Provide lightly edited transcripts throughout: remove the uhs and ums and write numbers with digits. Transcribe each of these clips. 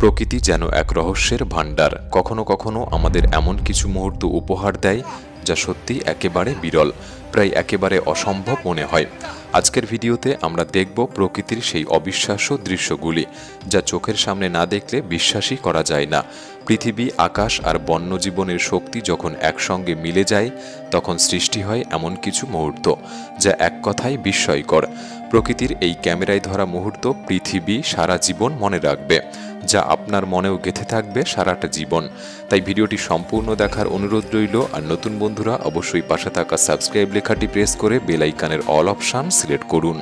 প্রকৃতি যেন এক রহস্যের ভাণ্ডার। কখনো কখনো আমাদের এমন কিছু মুহূর্ত উপহার দেয় যা সত্যি একেবারে বিরল, প্রায় একেবারে অসম্ভব মনে হয়। আজকের ভিডিওতে আমরা দেখব প্রকৃতির সেই অবিশ্বাস্য দৃশ্যগুলি যা চোখের সামনে না দেখলে বিশ্বাসই করা যায় না। পৃথিবী, আকাশ আর বন্যজীবনের শক্তি যখন একসঙ্গে মিলে যায় তখন সৃষ্টি হয় এমন কিছু মুহূর্ত যা এক কথায় বিস্ময়কর। প্রকৃতির এই ক্যামেরায় ধরা মুহূর্ত পৃথিবী সারা জীবন মনে রাখবে, যা আপনার মনেও গেঁথে থাকবে সারাটা জীবন। তাই ভিডিওটি সম্পূর্ণ দেখার অনুরোধ রইল। আর নতুন বন্ধুরা অবশ্যই পাশে থাকা সাবস্ক্রাইব লেখাটি প্রেস করে বেল আইকনের অল অপশন সিলেক্ট করুন।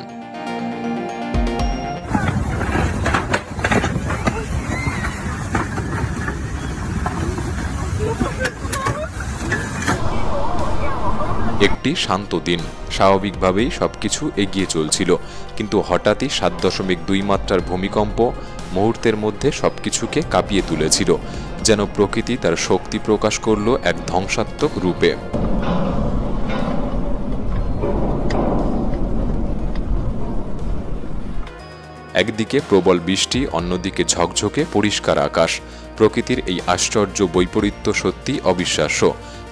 একটি শান্ত দিন, স্বাভাবিকভাবেই সবকিছু এগিয়ে চলছিল, কিন্তু হঠাৎই 7.2 মাত্রার ভূমিকম্প মুহূর্তের মধ্যে সবকিছুকে কাঁপিয়ে তুলেছিল। যেন প্রকৃতি তার শক্তি প্রকাশ করল এক ধ্বংসাত্মক রূপে। একদিকে প্রবল বৃষ্টি, অন্যদিকে ঝকঝকে পরিষ্কার আকাশ। প্রকৃতির এই আশ্চর্য বৈপরীত্য সত্যি অবিশ্বাস্য,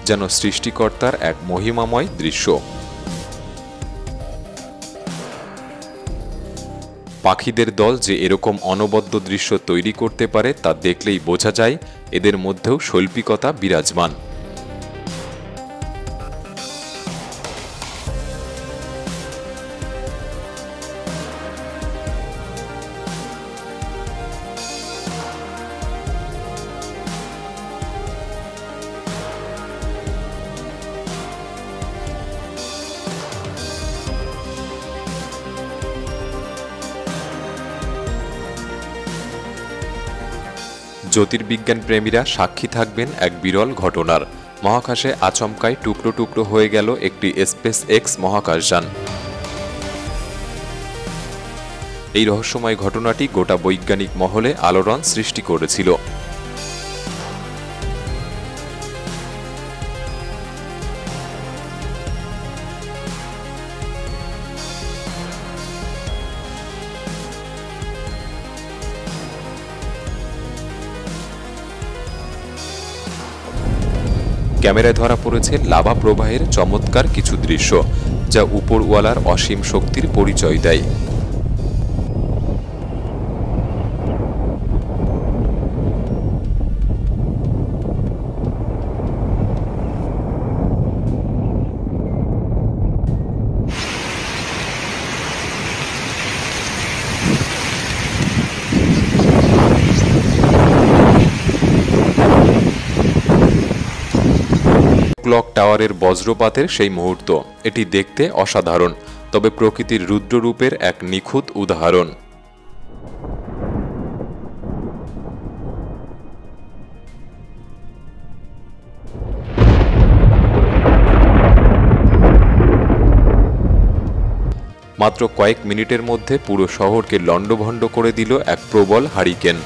যেন সৃষ্টিকর্তার এক মহিমাময় দৃশ্য। পাখিদের দল যে এরকম অনবদ্য দৃশ্য তৈরি করতে পারে তা দেখলেই বোঝা যায় এদের মধ্যেও শৈল্পিকতা বিরাজমান। জ্যোতির্বিজ্ঞান প্রেমীরা সাক্ষী থাকবেন এক বিরল ঘটনার। মহাকাশে আচমকায় টুকরো টুকরো হয়ে গেল একটি SpaceX মহাকাশযান। এই রহস্যময় ঘটনাটি গোটা বৈজ্ঞানিক মহলে আলোড়ন সৃষ্টি করেছিল। ক্যামেরায় ধরা পড়েছে লাভা প্রবাহের চমৎকার কিছু দৃশ্য, যা উপরওয়ালার অসীম শক্তির পরিচয় দেয়। ক্লক টাওয়ারের বজ্রপাতের সেই মুহূর্ত, এটি দেখতে অসাধারণ, তবে প্রকৃতির রুদ্ররূপের এক নিখুঁত উদাহরণ। মাত্র কয়েক মিনিটের মধ্যে পুরো শহরকে লণ্ডভণ্ড করে দিল এক প্রবল হারিকেন।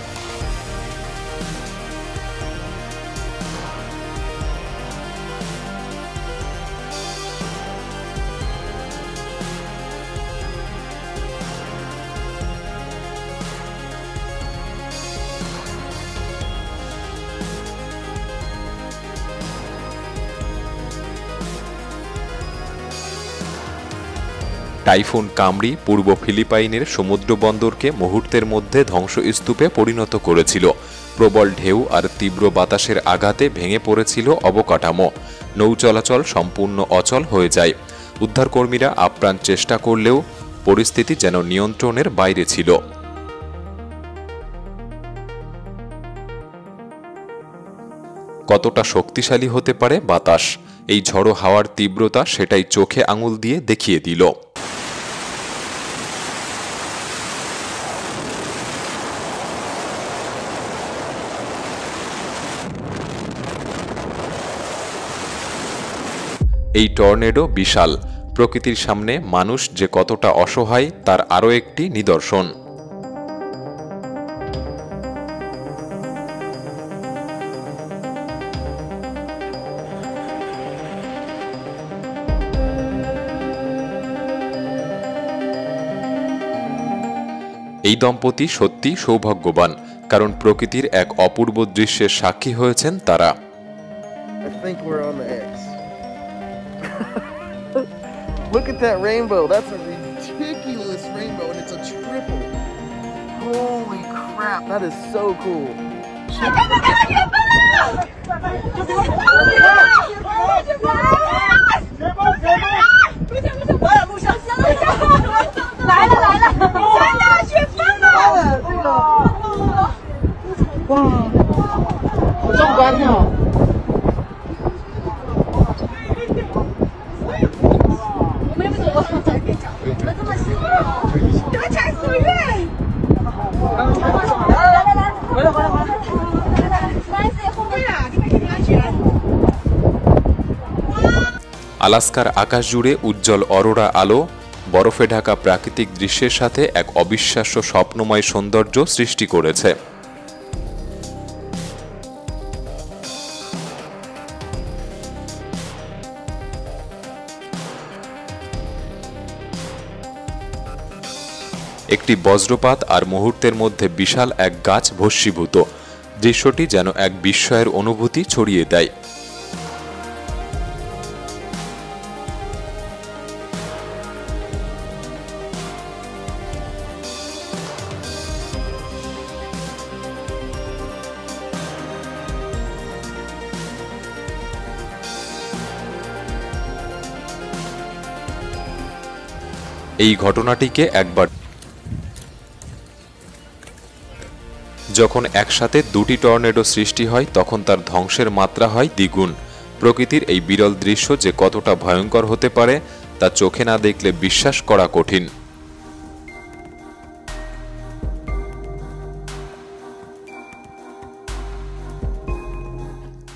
টাইফুন কামরি পূর্ব ফিলিপাইনের সমুদ্র বন্দরকে মুহূর্তের মধ্যে ধ্বংসস্তূপে পরিণত করেছিল। প্রবল ঢেউ আর তীব্র বাতাসের আঘাতে ভেঙে পড়েছিল অবকাঠামো। নৌ চলাচল সম্পূর্ণ অচল হয়ে যায়। উদ্ধারকর্মীরা আপ্রাণ চেষ্টা করলেও পরিস্থিতি যেন নিয়ন্ত্রণের বাইরে ছিল। কতটা শক্তিশালী হতে পারে বাতাস, এই ঝড়ো হাওয়ার তীব্রতা সেটাই চোখে আঙুল দিয়ে দেখিয়ে দিল। এই টর্নেডো বিশাল। প্রকৃতির সামনে মানুষ যে কতটা অসহায় তার আরও একটি নিদর্শন। এই দম্পতি সত্যি সৌভাগ্যবান। কারণ প্রকৃতির এক অপূর্ব দৃশ্যের সাক্ষী হয়েছেন তারা। I think we're on the X. Look at that rainbow. That's a ridiculous rainbow and it's a triple. Holy crap, that is so cool. আলাস্কার আকাশ জুড়ে উজ্জ্বল অরোরা আলো, বরফে ঢাকা প্রাকৃতিক দৃশ্যের সাথে এক অবিশ্বাস্য স্বপ্নময় সৌন্দর্য সৃষ্টি করেছে। একটি বজ্রপাত আর মুহূর্তের মধ্যে বিশাল এক গাছ ভস্মীভূত। দৃশ্যটি যেন এক বিস্ময়ের অনুভূতি ছড়িয়ে দেয়। এই ঘটনাটিকে একবার যখন একসাথে দুটি টর্নেডো সৃষ্টি হয় তখন তার ধ্বংসের মাত্রা হয় দ্বিগুণ। প্রকৃতির এই বিরল দৃশ্য যে কতটা ভয়ঙ্কর হতে পারে তা চোখে না দেখলে বিশ্বাস করা কঠিন।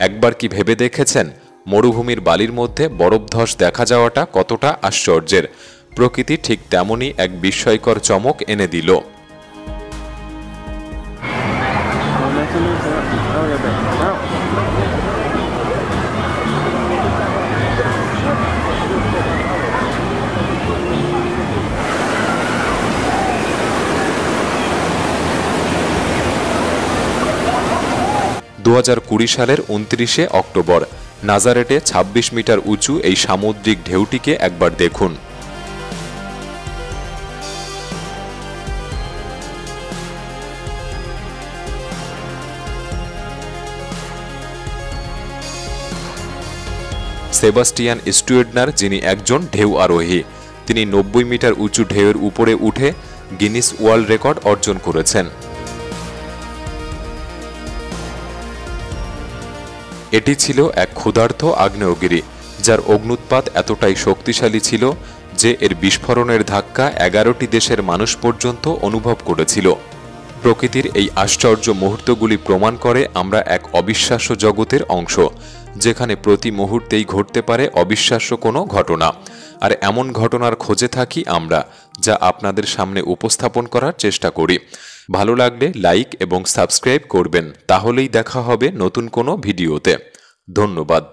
একবার কি ভেবে দেখেছেন মরুভূমির বালির মধ্যে বরফধস দেখা যাওয়াটা কতটা আশ্চর্যের? প্রকৃতি ঠিক তেমনই এক বিস্ময়কর চমক এনে দিল। 2020 সালের 29 অক্টোবর নাজারেটে 26 মিটার উঁচু এই সামুদ্রিক ঢেউটিকে একবার দেখুন। সেবাস্টিয়ান স্টুয়েডনার, যিনি একজন ঢেউ আরোহী, তিনি 90 মিটার উঁচু ঢেউয়ের উপরে উঠে গিনিস ওয়ার্ল্ড রেকর্ড অর্জন করেছেন। এটি ছিল এক ক্ষুধার্ত আগ্নেয়গিরি, যার অগ্ন্যুৎপাত এতটাই শক্তিশালী ছিল যে এর বিস্ফোরণের ধাক্কা 11টি দেশের মানুষ পর্যন্ত অনুভব করেছিল। প্রকৃতির এই আশ্চর্য মুহূর্তগুলি প্রমাণ করে আমরা এক অবিশ্বাস্য জগতের অংশ, যেখানে প্রতি মুহূর্তেই ঘটতে পারে অবিশ্বাস্য কোনো ঘটনা। আর এমন ঘটনার খোঁজে থাকি আমরা, যা আপনাদের সামনে উপস্থাপন করার চেষ্টা করি। ভালো লাগলে লাইক এবং সাবস্ক্রাইব করবেন, তাহলেই দেখা হবে নতুন কোনো ভিডিওতে। ধন্যবাদ।